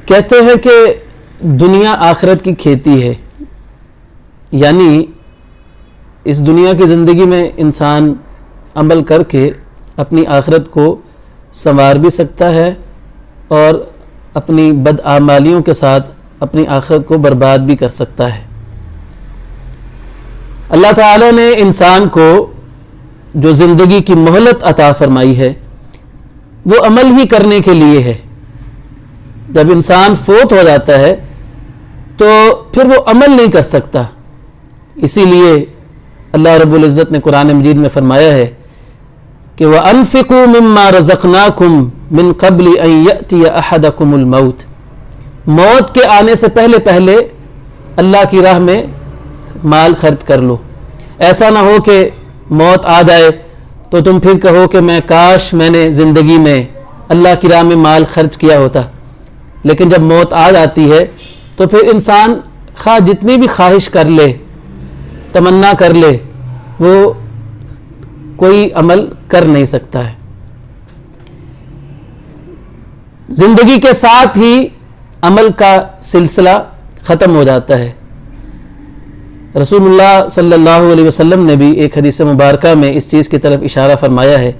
کہتے ہیں کہ دنیا آخرت کی کھیتی ہے، یعنی اس دنیا کی زندگی میں انسان عمل کر کے اپنی آخرت کو سنوار بھی سکتا ہے اور اپنی بدعمالیوں کے ساتھ اپنی آخرت کو برباد بھی کر سکتا ہے۔ اللہ تعالی نے انسان کو جو زندگی کی مہلت عطا فرمائی ہے وہ عمل ہی کرنے کے لیے ہے۔ جب انسان فوت ہو جاتا ہے تو پھر وہ عمل نہیں کر سکتا، اسی لیے اللہ رب العزت نے قرآن مجید میں فرمایا ہے کہ وَأَنفِقُوا مِمَّا رَزَقْنَاكُمْ مِن قَبْلِ أَن يَأْتِيَ أَحَدَكُمُ الْمَوْتِ، موت کے آنے سے پہلے پہلے اللہ کی راہ میں مال خرچ کر لو۔ ایسا نہ ہو کہ موت آ جائے تو تم پھر کہو کہ میں کاش میں نے زندگی میں اللہ کی راہ میں مال خرچ کیا ہوتا، لیکن جب موت آ جاتی ہے تو پھر انسان خواہ جتنی بھی خواہش کر لے، تمنا کر لے، وہ کوئی عمل کر نہیں سکتا ہے۔ زندگی کے ساتھ ہی عمل کا سلسلہ ختم ہو جاتا ہے۔ رسول اللہ صلی اللہ علیہ وسلم نے بھی ایک حدیث مبارکہ میں اس چیز کی طرف اشارہ فرمایا ہے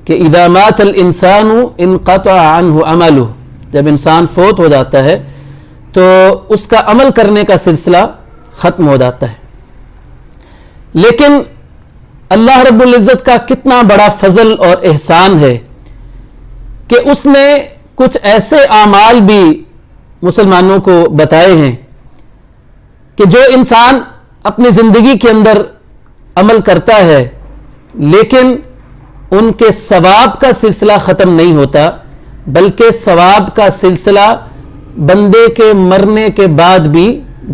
کہ اذا مات الانسان انقطع عنہ عمله، جب انسان فوت ہو جاتا ہے تو اس کا عمل کرنے کا سلسلہ ختم ہو جاتا ہے۔ لیکن اللہ رب العزت کا کتنا بڑا فضل اور احسان ہے کہ اس نے کچھ ایسے اعمال بھی مسلمانوں کو بتائے ہیں کہ جو انسان اپنی زندگی کے اندر عمل کرتا ہے لیکن ان کے ثواب کا سلسلہ ختم نہیں ہوتا، بلکہ ثواب کا سلسلہ بندے کے مرنے کے بعد بھی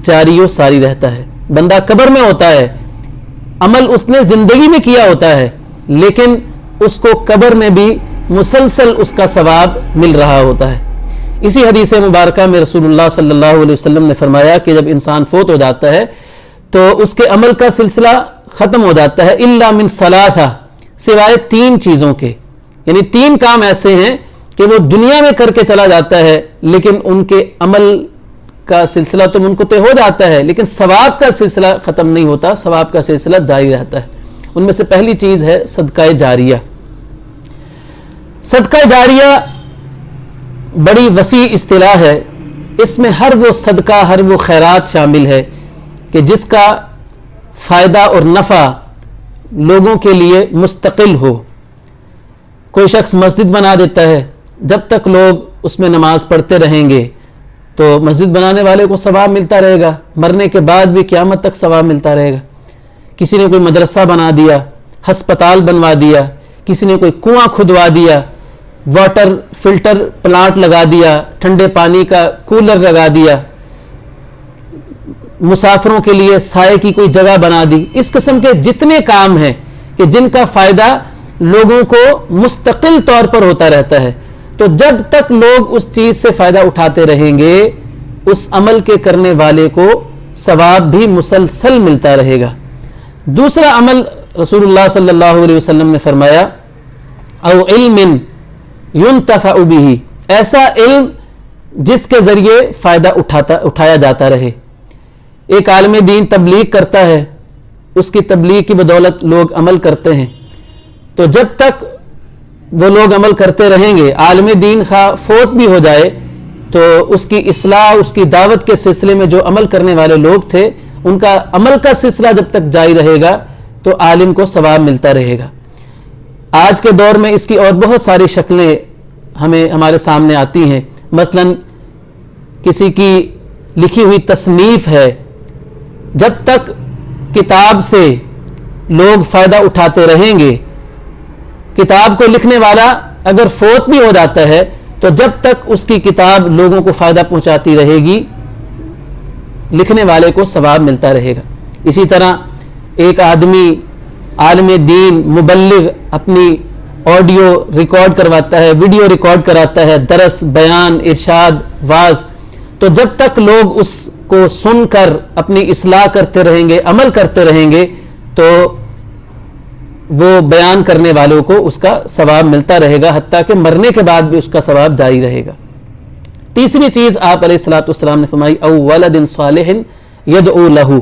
جاری و ساری رہتا ہے۔ بندہ قبر میں ہوتا ہے، عمل اس نے زندگی میں کیا ہوتا ہے لیکن اس کو قبر میں بھی مسلسل اس کا ثواب مل رہا ہوتا ہے۔ اسی حدیث مبارکہ میں رسول اللہ صلی اللہ علیہ وسلم نے فرمایا کہ جب انسان فوت ہو جاتا ہے تو اس کے عمل کا سلسلہ ختم ہو جاتا ہے الا من ثلاثہ، سوائے 3 چیزوں کے، یعنی 3 کام ایسے ہیں کہ وہ دنیا میں کر کے چلا جاتا ہے لیکن ان کے عمل کا سلسلہ تو منقطع ہو جاتا ہے لیکن ثواب کا سلسلہ ختم نہیں ہوتا، ثواب کا سلسلہ جاری رہتا ہے۔ ان میں سے پہلی چیز ہے صدقہ جاریہ۔ صدقہ جاریہ بڑی وسیع اصطلاح ہے، اس میں ہر وہ صدقہ، ہر وہ خیرات شامل ہے کہ جس کا فائدہ اور نفع لوگوں کے لیے مستقل ہو۔ کوئی شخص مسجد بنا دیتا ہے، جب تک لوگ اس میں نماز پڑھتے رہیں گے تو مسجد بنانے والے کو ثواب ملتا رہے گا، مرنے کے بعد بھی قیامت تک ثواب ملتا رہے گا۔ کسی نے کوئی مدرسہ بنا دیا، ہسپتال بنوا دیا، کسی نے کوئی کنواں کھدوا دیا، واٹر فلٹر پلانٹ لگا دیا، ٹھنڈے پانی کا کولر لگا دیا، مسافروں کے لیے سائے کی کوئی جگہ بنا دی، اس قسم کے جتنے کام ہیں کہ جن کا فائدہ لوگوں کو مستقل طور پر ہوتا رہتا ہے، تو جب تک لوگ اس چیز سے فائدہ اٹھاتے رہیں گے اس عمل کے کرنے والے کو ثواب بھی مسلسل ملتا رہے گا۔ دوسرا عمل رسول اللہ صلی اللہ علیہ وسلم نے فرمایا او علم ينتفع به، ایسا علم جس کے ذریعے فائدہ اٹھایا جاتا رہے۔ ایک عالم دین تبلیغ کرتا ہے، اس کی تبلیغ کی بدولت لوگ عمل کرتے ہیں، تو جب تک وہ لوگ عمل کرتے رہیں گے، عالم دین خواہ فوت بھی ہو جائے تو اس کی اصلاح، اس کی دعوت کے سلسلے میں جو عمل کرنے والے لوگ تھے ان کا عمل کا سلسلہ جب تک جاری رہے گا تو عالم کو ثواب ملتا رہے گا۔ آج کے دور میں اس کی اور بہت ساری شکلیں ہمارے سامنے آتی ہیں، مثلا کسی کی لکھی ہوئی تصنیف ہے، جب تک کتاب سے لوگ فائدہ اٹھاتے رہیں گے، کتاب کو لکھنے والا اگر فوت بھی ہو جاتا ہے تو جب تک اس کی کتاب لوگوں کو فائدہ پہنچاتی رہے گی لکھنے والے کو ثواب ملتا رہے گا۔ اسی طرح ایک آدمی عالم دین مبلغ اپنی آڈیو ریکارڈ کرواتا ہے، ویڈیو ریکارڈ کراتا ہے، درس، بیان، ارشاد، واعظ، تو جب تک لوگ اس کو سن کر اپنی اصلاح کرتے رہیں گے، عمل کرتے رہیں گے تو وہ بیان کرنے والوں کو اس کا ثواب ملتا رہے گا، حتیٰ کہ مرنے کے بعد بھی اس کا ثواب جاری رہے گا۔ تیسری چیز آپ علیہ الصلوۃ والسلام نے فرمائی او ولد صالح یدعو لہ،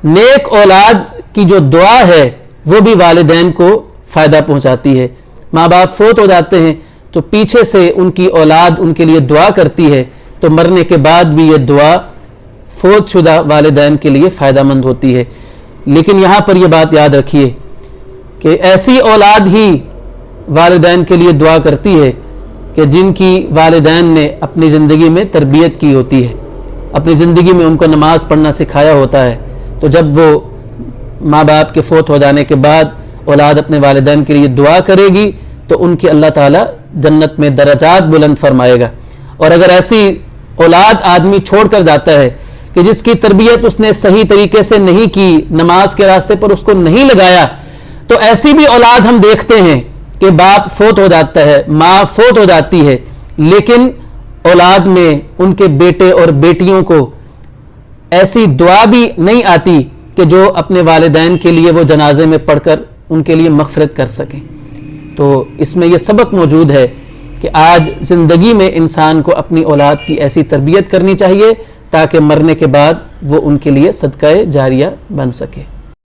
نیک اولاد کی جو دعا ہے وہ بھی والدین کو فائدہ پہنچاتی ہے. ماں باپ فوت ہو جاتے ہیں تو پیچھے سے ان کی اولاد ان کے لیے دعا کرتی ہے، تو مرنے کے بعد بھی یہ دعا فوت شدہ والدین کے لیے فائدہ مند ہوتی ہے. لیکن یہاں پر یہ بات یاد رکھیے کہ ایسی اولاد ہی والدین کے لیے دعا کرتی ہے کہ جن کی والدین نے اپنی زندگی میں تربیت کی ہوتی ہے، اپنی زندگی میں ان کو نماز پڑھنا سکھایا ہوتا ہے. تو جب وہ ماں باپ کے فوت ہو جانے کے بعد اولاد اپنے والدین کے لیے دعا کرے گی تو ان کی اللہ تعالیٰ جنت میں درجات بلند فرمائے گا. اور اگر ایسی اولاد آدمی چھوڑ کر جاتا ہے کہ جس کی تربیت اس نے صحیح طریقے سے نہیں کی، نماز کے راستے پر اس کو نہیں لگایا، تو ایسی بھی اولاد ہم دیکھتے ہیں کہ باپ فوت ہو جاتا ہے، ماں فوت ہو جاتی ہے، لیکن اولاد میں ان کے بیٹے اور بیٹیوں کو ایسی دعا بھی نہیں آتی کہ جو اپنے والدین کے لیے وہ جنازے میں پڑھ کر ان کے لیے مغفرت کر سکیں. تو اس میں یہ سبق موجود ہے کہ آج زندگی میں انسان کو اپنی اولاد کی ایسی تربیت کرنی چاہیے تاکہ مرنے کے بعد وہ ان کے لیے صدقہ جاریہ بن سکے.